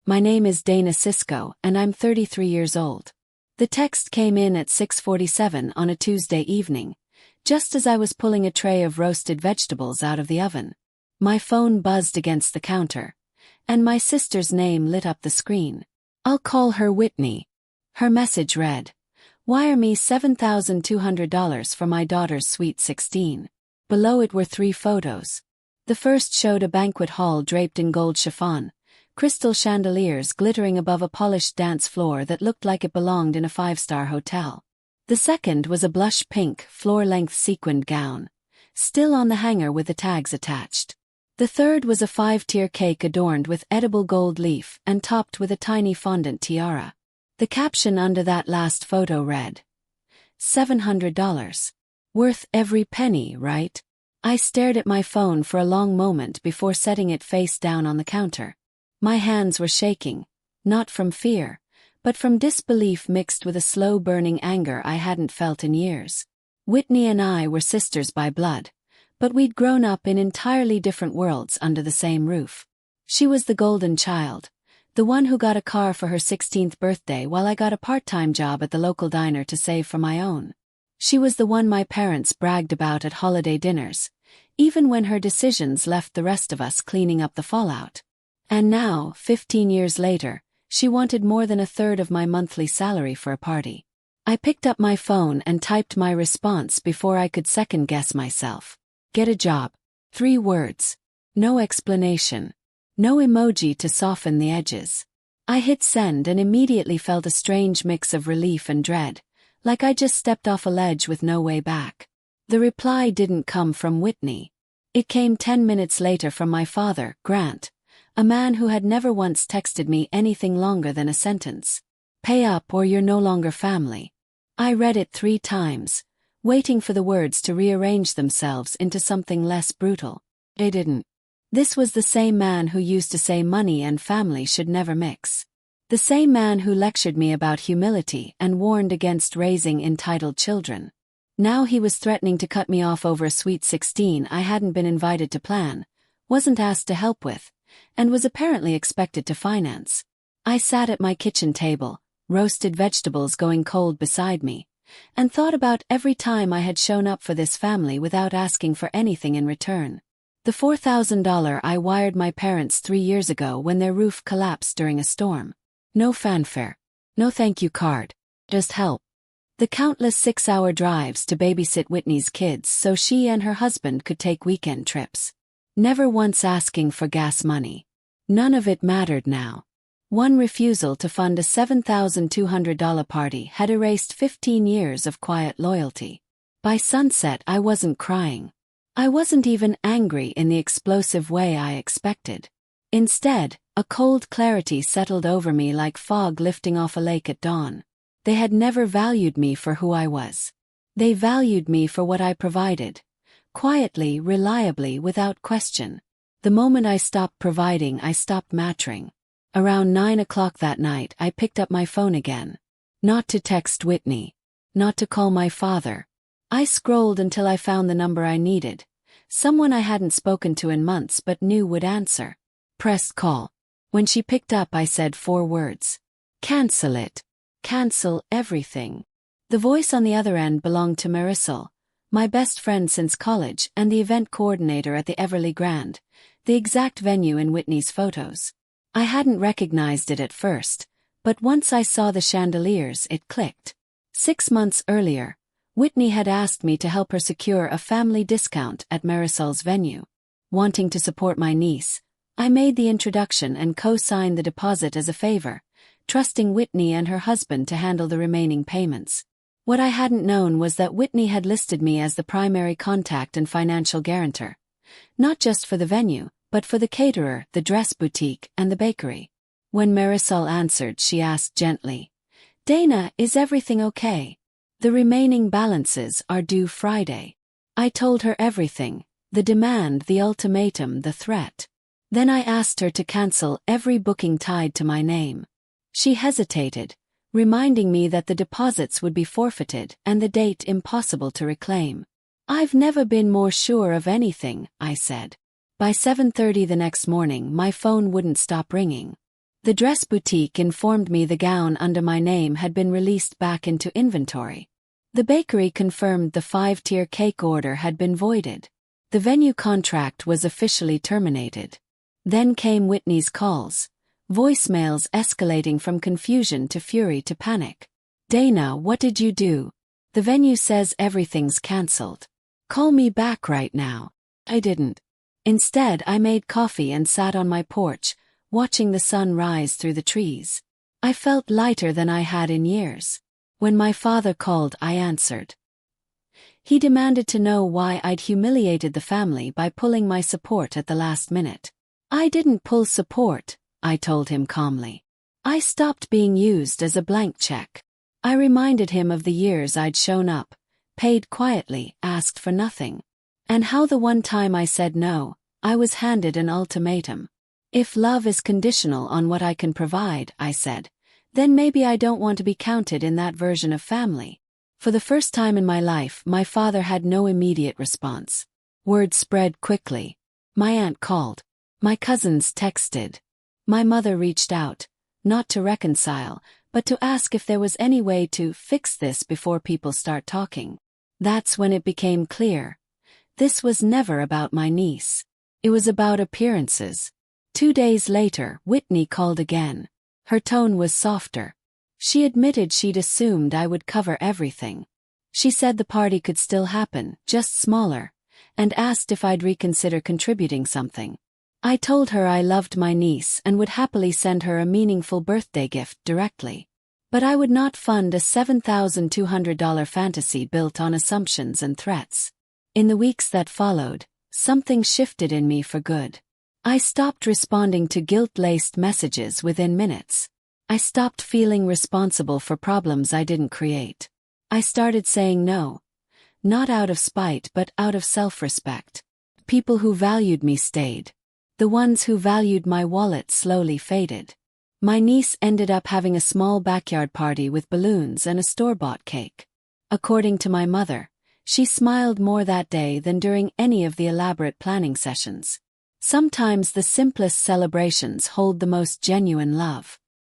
My name is Dana Cisco, and I'm 33 years old. The text came in at 6:47 on a Tuesday evening, just as I was pulling a tray of roasted vegetables out of the oven. My phone buzzed against the counter, and my sister's name lit up the screen. "I'll call her Whitney." Her message read, "Wire me $7,200 for my daughter's Sweet 16. Below it were 3 photos. The first showed a banquet hall draped in gold chiffon, crystal chandeliers glittering above a polished dance floor that looked like it belonged in a 5-star hotel. The second was a blush pink, floor-length sequined gown, still on the hanger with the tags attached. The third was a 5-tier cake adorned with edible gold leaf and topped with a tiny fondant tiara. The caption under that last photo read, $700. Worth every penny, right? I stared at my phone for a long moment before setting it face down on the counter. My hands were shaking, not from fear, but from disbelief mixed with a slow-burning anger I hadn't felt in years. Whitney and I were sisters by blood, but we'd grown up in entirely different worlds under the same roof. She was the golden child, the one who got a car for her 16th birthday while I got a part-time job at the local diner to save for my own. She was the one my parents bragged about at holiday dinners, even when her decisions left the rest of us cleaning up the fallout. And now, 15 years later, she wanted more than a third of my monthly salary for a party. I picked up my phone and typed my response before I could second-guess myself. Get a job. 3 words. No explanation. No emoji to soften the edges. I hit send and immediately felt a strange mix of relief and dread, like I just stepped off a ledge with no way back. The reply didn't come from Whitney. It came 10 minutes later from my father, Grant, a man who had never once texted me anything longer than a sentence. Pay up or you're no longer family. I read it 3 times, waiting for the words to rearrange themselves into something less brutal. They didn't. This was the same man who used to say money and family should never mix. The same man who lectured me about humility and warned against raising entitled children. Now he was threatening to cut me off over a Sweet 16 I hadn't been invited to plan, wasn't asked to help with, and was apparently expected to finance. I sat at my kitchen table, roasted vegetables going cold beside me, and thought about every time I had shown up for this family without asking for anything in return. The $4,000 I wired my parents 3 years ago when their roof collapsed during a storm. No fanfare. No thank you card. Just help. The countless 6-hour drives to babysit Whitney's kids so she and her husband could take weekend trips. Never once asking for gas money. None of it mattered now. One refusal to fund a $7,200 party had erased 15 years of quiet loyalty. By sunset I wasn't crying. I wasn't even angry in the explosive way I expected. Instead, a cold clarity settled over me like fog lifting off a lake at dawn. They had never valued me for who I was. They valued me for what I provided. Quietly, reliably, without question. The moment I stopped providing, I stopped mattering. Around 9 o'clock that night, I picked up my phone again. Not to text Whitney. Not to call my father. I scrolled until I found the number I needed. Someone I hadn't spoken to in months but knew would answer. Pressed call. When she picked up, I said 4 words. Cancel it. Cancel everything. The voice on the other end belonged to Marisol, my best friend since college and the event coordinator at the Everly Grand, the exact venue in Whitney's photos. I hadn't recognized it at first, but once I saw the chandeliers it clicked. 6 months earlier, Whitney had asked me to help her secure a family discount at Marisol's venue. Wanting to support my niece, I made the introduction and co-signed the deposit as a favor, trusting Whitney and her husband to handle the remaining payments. What I hadn't known was that Whitney had listed me as the primary contact and financial guarantor, not just for the venue, but for the caterer, the dress boutique, and the bakery. When Marisol answered, she asked gently, "Dana, is everything okay? The remaining balances are due Friday." I told her everything, the demand, the ultimatum, the threat. Then I asked her to cancel every booking tied to my name. She hesitated, reminding me that the deposits would be forfeited and the date impossible to reclaim. "I've never been more sure of anything," I said. By 7:30 the next morning, my phone wouldn't stop ringing. The dress boutique informed me the gown under my name had been released back into inventory. The bakery confirmed the 5-tier cake order had been voided. The venue contract was officially terminated. Then came Whitney's calls, voicemails escalating from confusion to fury to panic. "Dana, what did you do? The venue says everything's cancelled. Call me back right now." I didn't. Instead, I made coffee and sat on my porch, watching the sun rise through the trees. I felt lighter than I had in years. When my father called, I answered. He demanded to know why I'd humiliated the family by pulling my support at the last minute. "I didn't pull support," I told him calmly. "I stopped being used as a blank check." I reminded him of the years I'd shown up, paid quietly, asked for nothing. And how the one time I said no, I was handed an ultimatum. "If love is conditional on what I can provide," I said, "then maybe I don't want to be counted in that version of family." For the first time in my life, my father had no immediate response. Word spread quickly. My aunt called. My cousins texted. My mother reached out, not to reconcile, but to ask if there was any way to fix this before people start talking. That's when it became clear. This was never about my niece. It was about appearances. 2 days later, Whitney called again. Her tone was softer. She admitted she'd assumed I would cover everything. She said the party could still happen, just smaller, and asked if I'd reconsider contributing something. I told her I loved my niece and would happily send her a meaningful birthday gift directly. But I would not fund a $7,200 fantasy built on assumptions and threats. In the weeks that followed, something shifted in me for good. I stopped responding to guilt-laced messages within minutes. I stopped feeling responsible for problems I didn't create. I started saying no. Not out of spite but out of self-respect. People who valued me stayed. The ones who valued my wallet slowly faded. My niece ended up having a small backyard party with balloons and a store-bought cake. According to my mother, she smiled more that day than during any of the elaborate planning sessions. Sometimes the simplest celebrations hold the most genuine love.